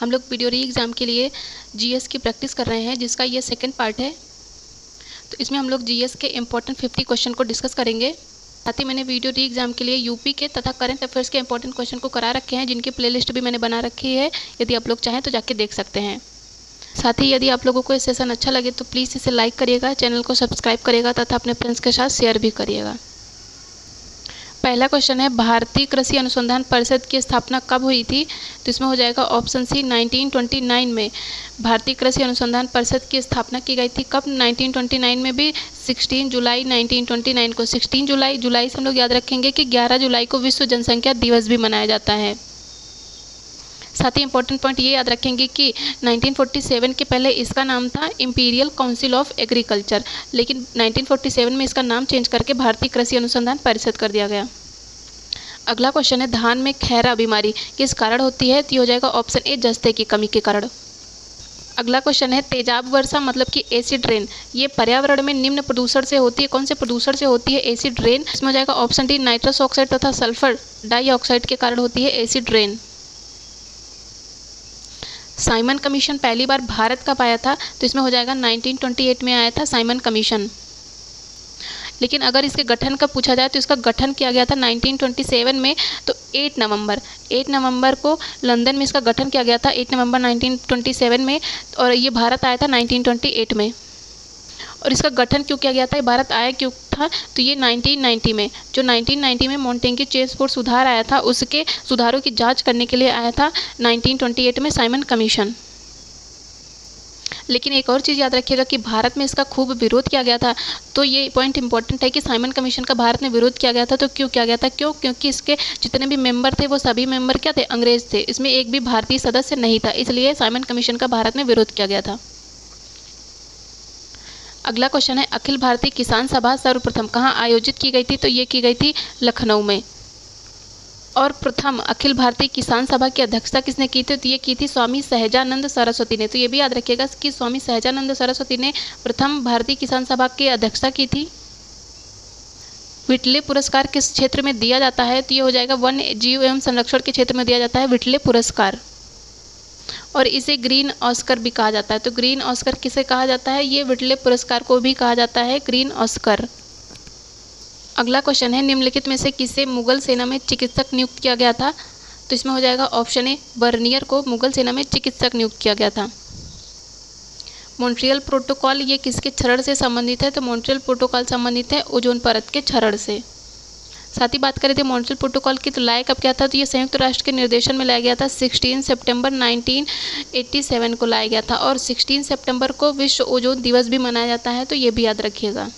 हम लोग वीडियो री एग्ज़ाम के लिए जीएस की प्रैक्टिस कर रहे हैं, जिसका ये सेकंड पार्ट है। तो इसमें हम लोग जीएस के इम्पोर्टेंट 50 क्वेश्चन को डिस्कस करेंगे। साथ ही मैंने वीडियो री एग्ज़ाम के लिए यूपी के तथा करंट अफेयर्स के इंपॉर्टेंट क्वेश्चन को करा रखे हैं, जिनकी प्लेलिस्ट भी मैंने बना रखी है। यदि आप लोग चाहें तो जाके देख सकते हैं। साथ ही यदि आप लोगों को ये सेशन अच्छा लगे तो प्लीज़ इसे लाइक करिएगा, चैनल को सब्सक्राइब करिएगा तथा अपने फ्रेंड्स के साथ शेयर भी करिएगा। पहला क्वेश्चन है, भारतीय कृषि अनुसंधान परिषद की स्थापना कब हुई थी? तो इसमें हो जाएगा ऑप्शन सी 1929 में भारतीय कृषि अनुसंधान परिषद की स्थापना की गई थी। कब? 1929 में भी 16 जुलाई 1929 को। 16 जुलाई से हम लोग याद रखेंगे कि 11 जुलाई को विश्व जनसंख्या दिवस भी मनाया जाता है। साथ ही इंपॉर्टेंट पॉइंट ये याद रखेंगे कि 1947 के पहले इसका नाम था इंपीरियल काउंसिल ऑफ एग्रीकल्चर, लेकिन 1947 में इसका नाम चेंज करके भारतीय कृषि अनुसंधान परिषद कर दिया गया। अगला क्वेश्चन है, धान में खैरा बीमारी किस कारण होती है? तो ये हो जाएगा ऑप्शन ए जस्ते की कमी के कारण। अगला क्वेश्चन है, तेजाब वर्षा मतलब कि एसिड रेन ये पर्यावरण में निम्न प्रदूषण से होती है। कौन से प्रदूषण से होती है एसिड रेन? इसमें हो जाएगा ऑप्शन डी नाइट्रस ऑक्साइड तथा सल्फर डाइऑक्साइड के कारण होती है एसिड रेन। साइमन कमीशन पहली बार भारत कब आया था? तो इसमें हो जाएगा 1928 में आया था साइमन कमीशन। लेकिन अगर इसके गठन कब पूछा जाए तो इसका गठन किया गया था 1927 में। तो 8 नवंबर को लंदन में इसका गठन किया गया था, 8 नवंबर 1927 में। और ये भारत आया था 1928 में। और इसका गठन क्यों किया गया था, भारत आया क्यों था? तो ये 1990 में, जो 1990 में मोंटेग्यू चेसफोर्ड सुधार आया था, उसके सुधारों की जांच करने के लिए आया था 1928 में साइमन कमीशन। लेकिन एक और चीज़ याद रखिएगा कि भारत में इसका खूब विरोध किया गया था। तो ये पॉइंट इंपॉर्टेंट है कि साइमन कमीशन का भारत में विरोध किया गया था। तो क्यों किया गया था? क्योंकि इसके जितने भी मेंबर थे वो सभी मेंबर क्या थे? अंग्रेज थे। इसमें एक भी भारतीय सदस्य नहीं था, इसलिए साइमन कमीशन का भारत में विरोध किया गया था। अगला क्वेश्चन है, अखिल भारतीय किसान सभा सर्वप्रथम कहाँ आयोजित की गई थी? तो ये की गई थी लखनऊ में। और प्रथम अखिल भारतीय किसान सभा की अध्यक्षता किसने की थी? तो ये की थी स्वामी सहजानंद सरस्वती ने। तो ये भी याद रखिएगा कि स्वामी सहजानंद सरस्वती ने प्रथम भारतीय किसान सभा की अध्यक्षता की थी। विटले पुरस्कार किस क्षेत्र में दिया जाता है? तो ये हो जाएगा वन्य जीव एवं संरक्षण के क्षेत्र में दिया जाता है विटले पुरस्कार। और इसे ग्रीन ऑस्कर भी कहा जाता है। तो ग्रीन ऑस्कर किसे कहा जाता है? ये विटले पुरस्कार को भी कहा जाता है ग्रीन ऑस्कर। अगला क्वेश्चन है, निम्नलिखित में से किसे मुगल सेना में चिकित्सक नियुक्त किया गया था? तो इसमें हो जाएगा ऑप्शन ए बर्नियर को मुगल सेना में चिकित्सक नियुक्त किया गया था। मॉन्ट्रियल प्रोटोकॉल ये किसके क्षरण से संबंधित है? तो मॉन्ट्रियल प्रोटोकॉल संबंधित है ओजोन परत के क्षरण से। साथ ही बात करें थे मॉन्ट्रियल प्रोटोकॉल की, तो लाया कब क्या था? तो ये संयुक्त राष्ट्र के निर्देशन में लाया गया था 16 सितंबर 1987 को लाया गया था। और 16 सितंबर को विश्व ओजोन दिवस भी मनाया जाता है, तो ये भी याद रखिएगा।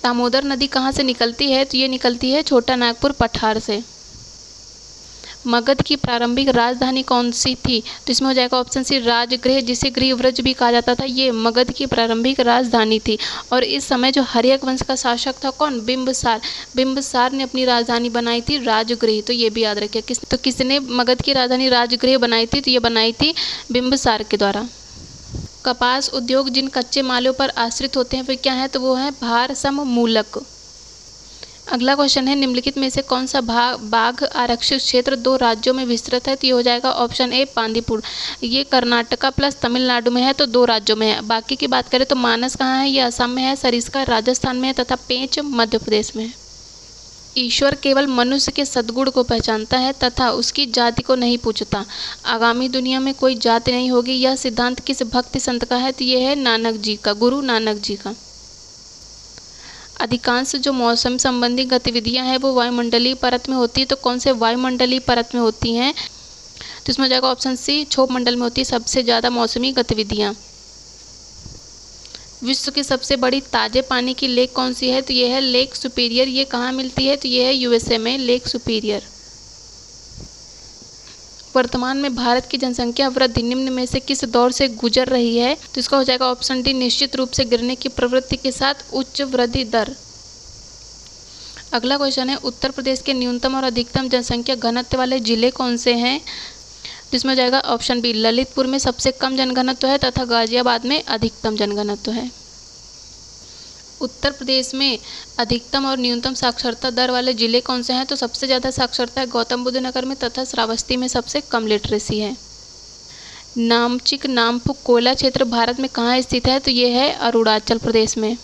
दामोदर नदी कहाँ से निकलती है? तो ये निकलती है छोटा नागपुर पठार से। मगध की प्रारंभिक राजधानी कौन सी थी? तो इसमें हो जाएगा ऑप्शन सी राजगृह, जिसे गृहव्रज भी कहा जाता था। ये मगध की प्रारंभिक राजधानी थी। और इस समय जो हर्यक वंश का शासक था कौन? बिंबिसार ने अपनी राजधानी बनाई थी राजगृह। तो ये भी याद रखिए। किसने मगध की राजधानी राजगृह बनाई थी? तो ये बनाई थी बिंबिसार के द्वारा। कपास उद्योग जिन कच्चे मालों पर आश्रित होते हैं वे क्या है? तो वो है भारसम मूलक। अगला क्वेश्चन है, निम्नलिखित में से कौन सा बाघ आरक्षित क्षेत्र 2 राज्यों में विस्तृत है? तो ये हो जाएगा ऑप्शन ए बांदीपुर। ये कर्नाटका प्लस तमिलनाडु में है, तो 2 राज्यों में है। बाकी की बात करें तो मानस कहाँ है? ये असम में है, सरिस्का राजस्थान में है तथा पेंच मध्य प्रदेश में है। ईश्वर केवल मनुष्य के सद्गुण को पहचानता है तथा उसकी जाति को नहीं पूछता। आगामी दुनिया में कोई जाति नहीं होगी, यह सिद्धांत किस भक्ति संत का है? तो ये है नानक जी का, गुरु नानक जी का। अधिकांश जो मौसम संबंधी गतिविधियां हैं वो वायुमंडलीय परत में होती है। तो कौन से वायुमंडलीय परत में होती हैं? तो इसमें हो जाएगा ऑप्शन सी क्षोभ मंडल में होती है सबसे ज़्यादा मौसमी गतिविधियाँ। विश्व की सबसे बड़ी ताजे पानी की लेक कौन सी है? तो ये है लेक सुपीरियर। ये कहाँ मिलती है? तो ये है यूएसए में लेक सुपीरियर। वर्तमान में भारत की जनसंख्या वृद्धि निम्न में से किस दौर से गुजर रही है? तो इसका हो जाएगा ऑप्शन डी निश्चित रूप से गिरने की प्रवृत्ति के साथ उच्च वृद्धि दर। अगला क्वेश्चन है, उत्तर प्रदेश के न्यूनतम और अधिकतम जनसंख्या घनत्व वाले जिले कौन से हैं? जिसमें हो जाएगा ऑप्शन बी ललितपुर में सबसे कम जनघनत्व है तथा गाजियाबाद में अधिकतम जनघनत्व है। उत्तर प्रदेश में अधिकतम और न्यूनतम साक्षरता दर वाले जिले कौन से हैं? तो सबसे ज़्यादा साक्षरता है गौतम बुद्ध नगर में तथा श्रावस्ती में सबसे कम लिटरेसी है। नामचिक नामपुक कोयला क्षेत्र भारत में कहाँ स्थित है? तो ये है अरुणाचल प्रदेश में।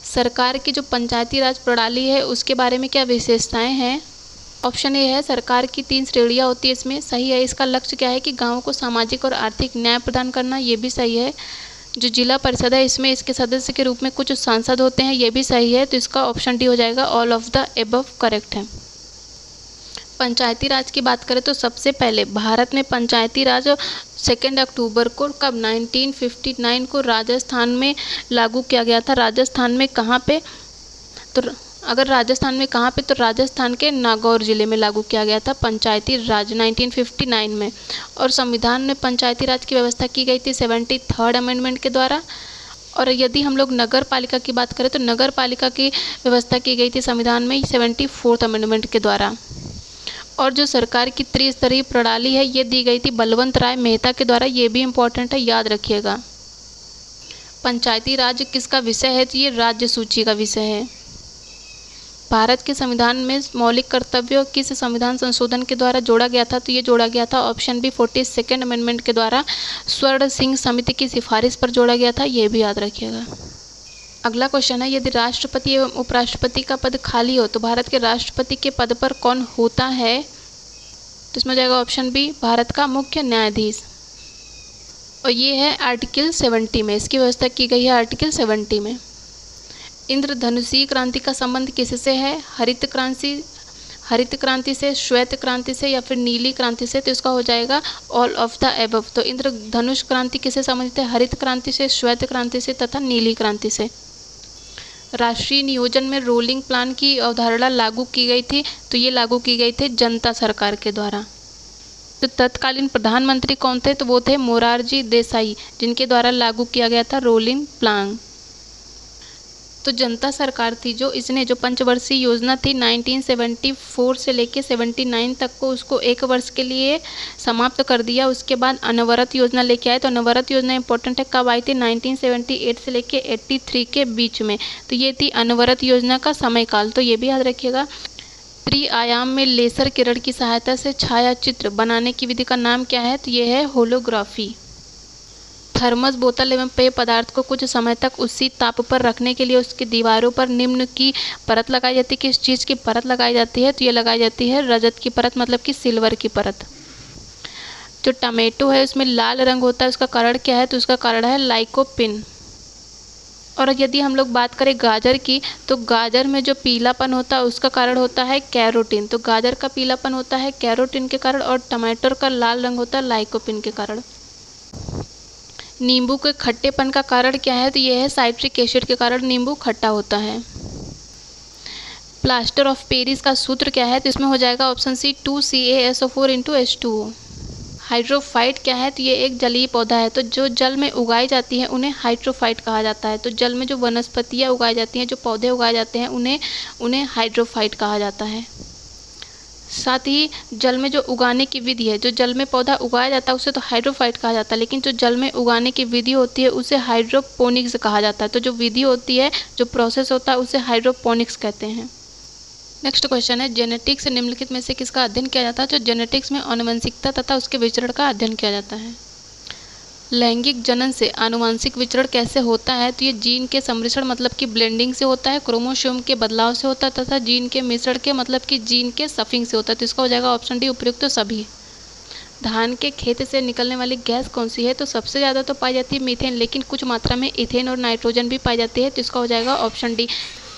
सरकार की जो पंचायती राज प्रणाली है उसके बारे में क्या विशेषताएं हैं? ऑप्शन ए है सरकार की 3 श्रेणियां होती है इसमें, सही है। इसका लक्ष्य क्या है कि गाँवों को सामाजिक और आर्थिक न्याय प्रदान करना, ये भी सही है। जो जिला परिषद है इसमें इसके सदस्य के रूप में कुछ सांसद होते हैं, ये भी सही है। तो इसका ऑप्शन डी हो जाएगा, all of the above correct है। पंचायती राज की बात करें तो सबसे पहले भारत में पंचायती राज 2 अक्टूबर को कब 1959 को राजस्थान में लागू किया गया था। राजस्थान में कहाँ पे? तो अगर राजस्थान में कहाँ पे, तो राजस्थान के नागौर जिले में लागू किया गया था पंचायती राज 1959 में। और संविधान में पंचायती राज की व्यवस्था की गई थी 73rd अमेंडमेंट के द्वारा। और यदि हम लोग नगर पालिका की बात करें तो नगर पालिका की व्यवस्था की गई थी संविधान में 74th अमेंडमेंट के द्वारा। और जो सरकार की त्रिस्तरीय प्रणाली है ये दी गई थी बलवंत राय मेहता के द्वारा, ये भी इम्पोर्टेंट है, याद रखिएगा। पंचायती राज किसका विषय है? तो ये राज्य सूची का विषय है। भारत के संविधान में मौलिक कर्तव्यों किस संविधान संशोधन के द्वारा जोड़ा गया था? तो ये जोड़ा गया था ऑप्शन बी 42nd अमेंडमेंट के द्वारा, स्वर्ण सिंह समिति की सिफारिश पर जोड़ा गया था, ये भी याद रखिएगा। अगला क्वेश्चन है, यदि राष्ट्रपति एवं उपराष्ट्रपति का पद खाली हो तो भारत के राष्ट्रपति के पद पर कौन होता है? तो इसमें जाएगा ऑप्शन बी, भारत का मुख्य न्यायाधीश। और ये है आर्टिकल 70 में, इसकी व्यवस्था की गई है आर्टिकल 70 में। इंद्रधनुषीय क्रांति का संबंध किससे है? हरित क्रांति से, श्वेत क्रांति से या फिर नीली क्रांति से? तो इसका हो जाएगा ऑल ऑफ द एबव। तो इंद्रधनुष क्रांति किससे संबंधित है? हरित क्रांति से, श्वेत क्रांति से तथा नीली क्रांति से। राष्ट्रीय नियोजन में रोलिंग प्लान की अवधारणा लागू की गई थी, तो ये लागू की गई थी जनता सरकार के द्वारा। तो तत्कालीन प्रधानमंत्री कौन थे? तो वो थे मोरारजी देसाई, जिनके द्वारा लागू किया गया था रोलिंग प्लान। तो जनता सरकार थी जो इसने जो पंचवर्षीय योजना थी 1974 से लेके 79 तक को उसको 1 वर्ष के लिए समाप्त कर दिया। उसके बाद अनवरत योजना लेके आए। तो अनवरत योजना इंपॉर्टेंट है, कब आई थी? 1978 से लेके 83 के बीच में। तो ये थी अनवरत योजना का समयकाल, तो ये भी याद रखिएगा। त्रिआयाम में लेसर किरण की सहायता से छायाचित्र बनाने की विधि का नाम क्या है? तो ये है होलोग्राफी। थर्मस बोतल एवं पेय पदार्थ को कुछ समय तक उसी ताप पर रखने के लिए उसकी दीवारों पर निम्न की परत लगाई जाती है। किस चीज़ की परत लगाई जाती है? तो ये लगाई जाती है रजत की परत, मतलब कि सिल्वर की परत। जो टमेटो है उसमें लाल रंग होता है, उसका कारण क्या है? तो उसका कारण है लाइकोपिन। और यदि हम लोग बात करें गाजर की, तो गाजर में जो पीलापन होता है उसका कारण होता है कैरोटीन। तो गाजर का पीलापन होता है कैरोटीन के कारण, और टमाटर का लाल रंग होता है लाइकोपिन के कारण। नींबू के खट्टेपन का कारण क्या है? तो यह है साइट्रिक एसिड के कारण नींबू खट्टा होता है। प्लास्टर ऑफ पेरिस का सूत्र क्या है? तो इसमें हो जाएगा option C 2CaSO4 × H2O। Hydrophyte क्या है? तो ये एक जलीय पौधा है, तो जो जल में उगाई जाती है उन्हें हाइड्रोफाइट कहा जाता है। तो जल में जो वनस्पतियाँ उगाई जाती हैं, जो पौधे उगाए जाते हैं, उन्हें हाइड्रोफाइट कहा जाता है। साथ ही जल में जो उगाने की विधि है, जो जल में पौधा उगाया जाता है उसे तो हाइड्रोफाइट कहा जाता है, लेकिन जो जल में उगाने की विधि होती है उसे हाइड्रोपोनिक्स कहा जाता है। तो जो विधि होती है, जो प्रोसेस होता है, उसे हाइड्रोपोनिक्स कहते हैं। नेक्स्ट क्वेश्चन है, जेनेटिक्स निम्नलिखित में से किसका अध्ययन किया जाता है? तो जेनेटिक्स में आनुवंशिकता तथा उसके विचरण का अध्ययन किया जाता है। लैंगिक जनन से आनुवंशिक विचरण कैसे होता है? तो ये जीन के सम्मिश्रण मतलब कि ब्लेंडिंग से होता है, क्रोमोसोम के बदलाव से होता है तथा जीन के मिश्रण के मतलब कि जीन के सफिंग से होता है। तो इसका हो जाएगा ऑप्शन डी उपयुक्त तो सभी। धान के खेत से निकलने वाली गैस कौन सी है? तो सबसे ज़्यादा तो पाई जाती है मीथेन, लेकिन कुछ मात्रा में इथेन और नाइट्रोजन भी पाई जाती है। तो इसका हो जाएगा ऑप्शन डी।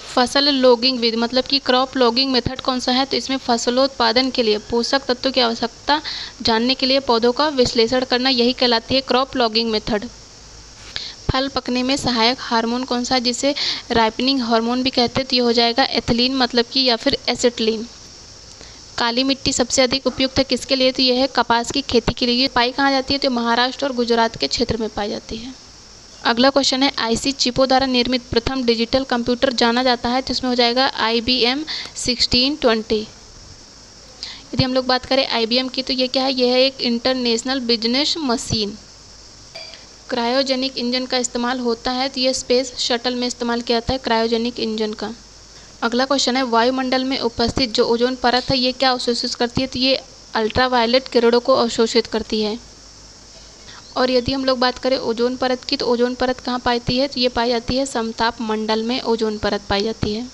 फसल लॉगिंग विधि मतलब कि क्रॉप लॉगिंग मेथड कौन सा है? तो इसमें फसलोत्पादन के लिए पोषक तत्वों की आवश्यकता जानने के लिए पौधों का विश्लेषण करना, यही कहलाती है क्रॉप लॉगिंग मेथड। फल पकने में सहायक हार्मोन कौन सा है, जिसे राइपनिंग हार्मोन भी कहते हैं? तो ये हो जाएगा एथिलीन मतलब कि या फिर एसिटिलीन। काली मिट्टी सबसे अधिक उपयुक्त है किसके लिए? तो यह है कपास की खेती के लिए। पाई कहाँ जाती है? तो महाराष्ट्र और गुजरात के क्षेत्र में पाई जाती है। अगला क्वेश्चन है, आईसी चिपों द्वारा निर्मित प्रथम डिजिटल कंप्यूटर जाना जाता है? तो इसमें हो जाएगा IBM 1620। यदि हम लोग बात करें IBM की, तो ये क्या है? यह है एक international business machine. Cryogenic engine का इस्तेमाल होता है? तो ये स्पेस शटल में इस्तेमाल किया जाता है क्रायोजेनिक इंजन का। अगला क्वेश्चन है, वायुमंडल में उपस्थित जो ओजोन परत है ये क्या अवशोषित करती है? तो ये अल्ट्रावायलेट किरणों को अवशोषित करती है। और यदि हम लोग बात करें ओजोन परत की, तो ओजोन परत कहाँ पाती है, तो ये पाई जाती है समताप मंडल में ओजोन परत पाई जाती है।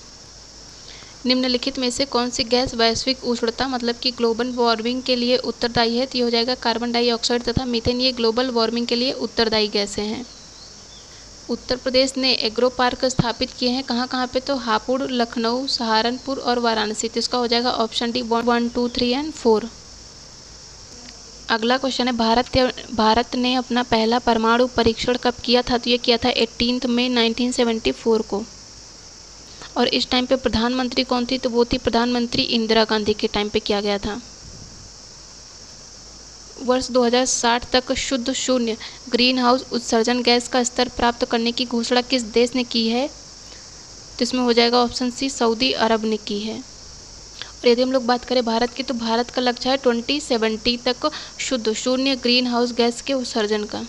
निम्नलिखित में से कौन सी गैस वैश्विक उष्णता मतलब कि ग्लोबल वार्मिंग के लिए उत्तरदायी है, तो ये हो जाएगा कार्बन डाइऑक्साइड तथा मीथेन। ये ग्लोबल वार्मिंग के लिए उत्तरदायी गैसें हैं। उत्तर प्रदेश ने एग्रो पार्क स्थापित किए हैं कहाँ कहाँ पे, तो हापुड़, लखनऊ, सहारनपुर और वाराणसी। तो इसका हो जाएगा ऑप्शन डी 1, 2, 3 एंड 4। अगला क्वेश्चन है भारत ने अपना पहला परमाणु परीक्षण कब किया था, तो ये किया था 18 मई 1974 को। और इस टाइम पे प्रधानमंत्री कौन थी, तो वो थी प्रधानमंत्री इंदिरा गांधी के टाइम पे किया गया था। वर्ष 2060 तक शुद्ध शून्य ग्रीन हाउस उत्सर्जन गैस का स्तर प्राप्त करने की घोषणा किस देश ने की है, तो इसमें हो जाएगा ऑप्शन सी सऊदी अरब ने की है। और यदि हम लोग बात करें भारत की, तो भारत का लक्ष्य है 2070 तक शुद्ध शून्य ग्रीन हाउस गैस के उत्सर्जन का।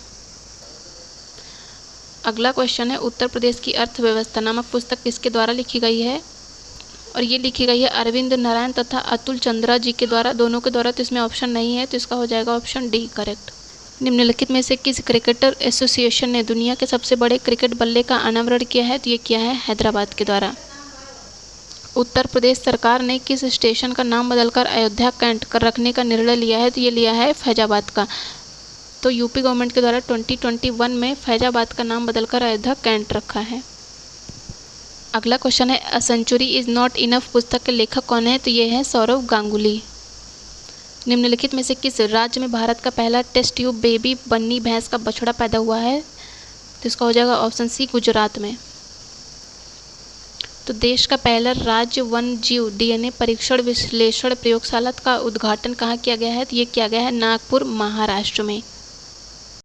अगला क्वेश्चन है उत्तर प्रदेश की अर्थव्यवस्था नामक पुस्तक किसके द्वारा लिखी गई है, और ये लिखी गई है अरविंद नारायण तथा अतुल चंद्रा जी के द्वारा, दोनों के द्वारा। तो इसमें ऑप्शन नहीं है, तो इसका हो जाएगा ऑप्शन डी करेक्ट। निम्नलिखित में से किस क्रिकेटर एसोसिएशन ने दुनिया के सबसे बड़े क्रिकेट बल्ले का अनावरण किया है, तो ये किया है हैदराबाद के द्वारा। उत्तर प्रदेश सरकार ने किस स्टेशन का नाम बदलकर अयोध्या कैंट कर रखने का निर्णय लिया है, तो ये लिया है फैजाबाद का। तो यूपी गवर्नमेंट के द्वारा 2021 में फैजाबाद का नाम बदलकर अयोध्या कैंट रखा है। अगला क्वेश्चन है a century is not enough पुस्तक के लेखक कौन है, तो ये है सौरव गांगुली। निम्नलिखित में से किस राज्य में भारत का पहला टेस्ट ट्यूब बेबी बन्नी भैंस का बछड़ा पैदा हुआ है, तो इसका हो जाएगा ऑप्शन सी गुजरात में। तो देश का पहला राज्य वन जीव डीएनए परीक्षण विश्लेषण प्रयोगशाला का उद्घाटन कहाँ किया गया है, तो ये किया गया है नागपुर महाराष्ट्र में।